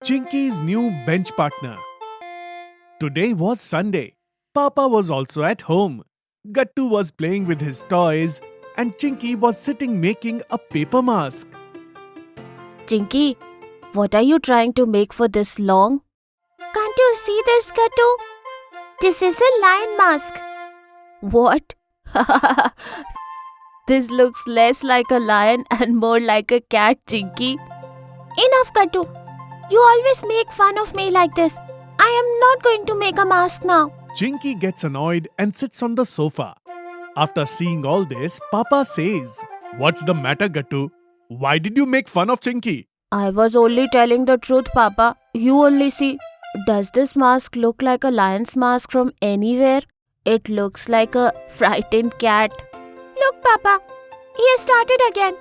Chinky's new bench partner. Today was Sunday. Papa was also at home. Gattu was playing with his toys and Chinky was sitting making a paper mask. Chinky, what are you trying to make for this long? Can't you see this, Gattu? This is a lion mask. What? This looks less like a lion and more like a cat, Chinky. Enough, Gattu. You always make fun of me like this. I am not going to make a mask now. Chinky gets annoyed and sits on the sofa. After seeing all this, Papa says, "What's the matter, Gattu? Why did you make fun of Chinky?" I was only telling the truth, Papa. You only see. Does this mask look like a lion's mask from anywhere? It looks like a frightened cat. Look, Papa. He has started again.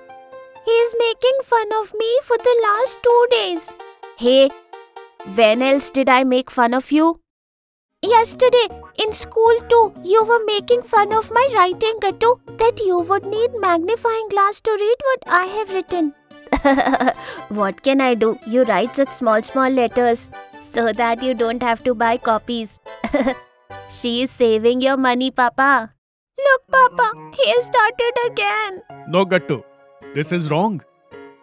He is making fun of me for the last 2 days. Hey, when else did I make fun of you? Yesterday, in school too, you were making fun of my writing, Gattu, that you would need magnifying glass to read what I have written. What can I do? You write such small letters so that you don't have to buy copies. She is saving your money, Papa. Look, Papa, he has started again. No, Gattu. This is wrong.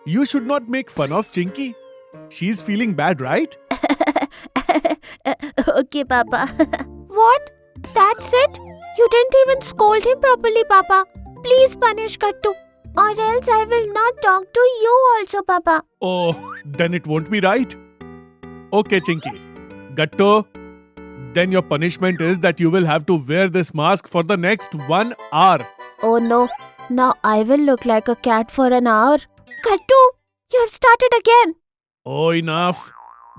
You should not make fun of Chinky. She's feeling bad, right? Okay, Papa. What? That's it? You didn't even scold him properly, Papa. Please punish Gattu, or else I will not talk to you also, Papa. Oh, then it won't be right. Okay, Chinky. Gattu, then your punishment is that you will have to wear this mask for the next 1 hour. Oh no, now I will look like a cat for an hour. Gattu, you have started again. Oh, enough.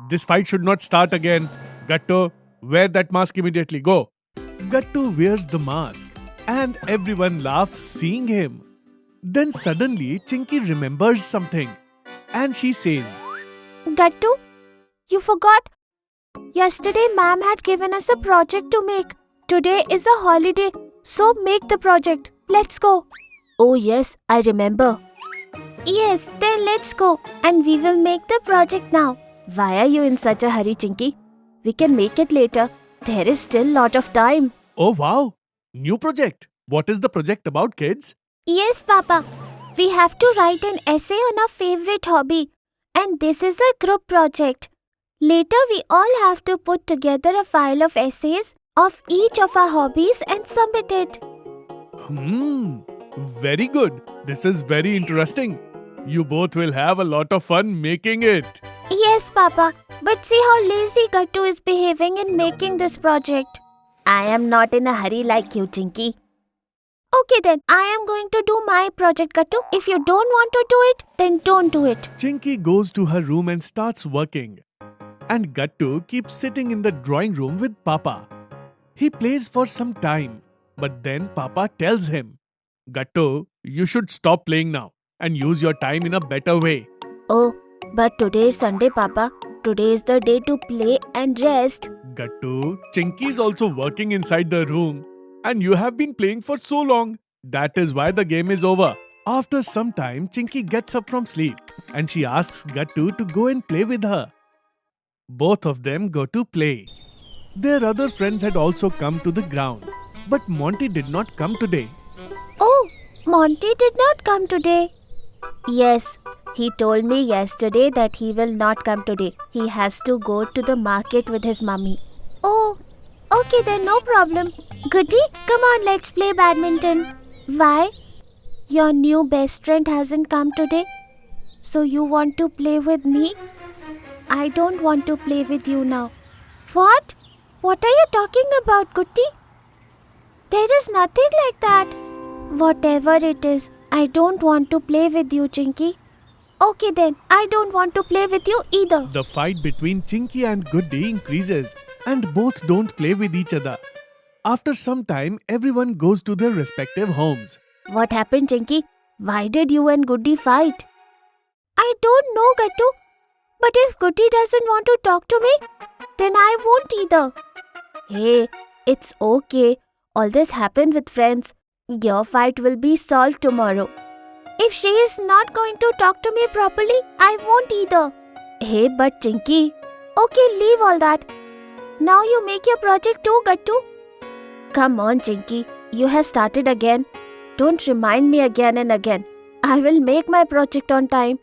This fight should not start again. Gattu, wear that mask immediately. Go. Gattu wears the mask and everyone laughs seeing him. Then suddenly Chinky remembers something and she says, Gattu, you forgot. Yesterday, ma'am had given us a project to make. Today is a holiday, so make the project. Let's go. Oh yes, I remember. Yes, then let's go and we will make the project now. Why are you in such a hurry, Chinky? We can make it later. There is still lot of time. Oh wow, new project. What is the project about, kids? Yes, Papa. We have to write an essay on our favorite hobby. And this is a group project. Later, we all have to put together a file of essays of each of our hobbies and submit it. Very good. This is very interesting. You both will have a lot of fun making it. Yes, Papa. But see how lazy Gattu is behaving in making this project. I am not in a hurry like you, Chinky. Okay then, I am going to do my project, Gattu. If you don't want to do it, then don't do it. Chinky goes to her room and starts working. And Gattu keeps sitting in the drawing room with Papa. He plays for some time. But then Papa tells him, Gattu, you should stop playing now and use your time in a better way. Oh, but today is Sunday, Papa. Today is the day to play and rest. Gattu, Chinky is also working inside the room. And you have been playing for so long. That is why the game is over. After some time, Chinky gets up from sleep and she asks Gattu to go and play with her. Both of them go to play. Their other friends had also come to the ground. But Monty did not come today. Oh, Monty did not come today. Yes, he told me yesterday that he will not come today. He has to go to the market with his mummy. Oh, okay then, no problem. Goody, come on, let's play badminton. Why? Your new best friend hasn't come today? So you want to play with me? I don't want to play with you now. What? What are you talking about, Goody? There is nothing like that. Whatever it is, I don't want to play with you, Chinky. Okay then, I don't want to play with you either. The fight between Chinky and Goody increases and both don't play with each other. After some time, everyone goes to their respective homes. What happened, Chinky? Why did you and Goody fight? I don't know, Gattu. But if Goody doesn't want to talk to me, then I won't either. Hey, it's okay. All this happened with friends. Your fight will be solved tomorrow. If she is not going to talk to me properly, I won't either. Hey, but Chinky, Okay, leave all that. Now you make your project too, Gattu. come on, Chinky. You have started again. Don't remind me again and again. I will make my project on time.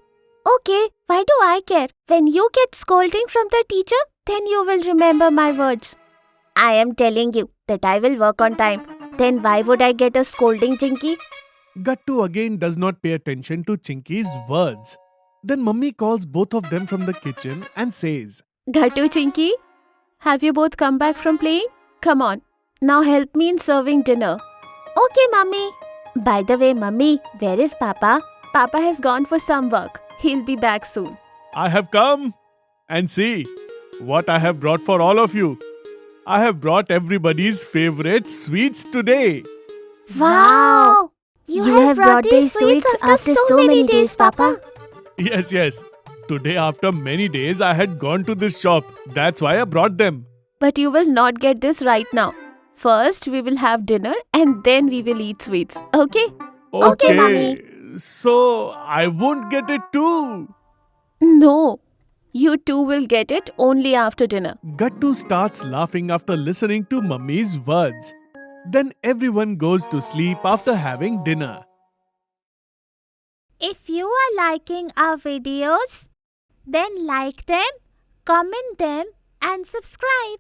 Okay, why do I care? When you get scolding from the teacher, then you will remember my words. I am telling you that I will work on time. Then why would I get a scolding, Chinky? Gattu again does not pay attention to Chinky's words. Then Mummy calls both of them from the kitchen and says, Gattu, Chinky, have you both come back from playing? Come on, now help me in serving dinner. Okay, Mummy. By the way, Mummy, where is Papa? Papa has gone for some work. He'll be back soon. I have come and see what I have brought for all of you. I have brought everybody's favorite sweets today. Wow! You have brought these sweets after so many days, Papa. Yes. Today, after many days, I had gone to this shop. That's why I brought them. But you will not get this right now. First, we will have dinner and then we will eat sweets. Okay? Okay, Mummy. So, I won't get it too. No. You two will get it only after dinner. Gattu starts laughing after listening to Mummy's words. Then everyone goes to sleep after having dinner. If you are liking our videos, then like them, comment them, and subscribe.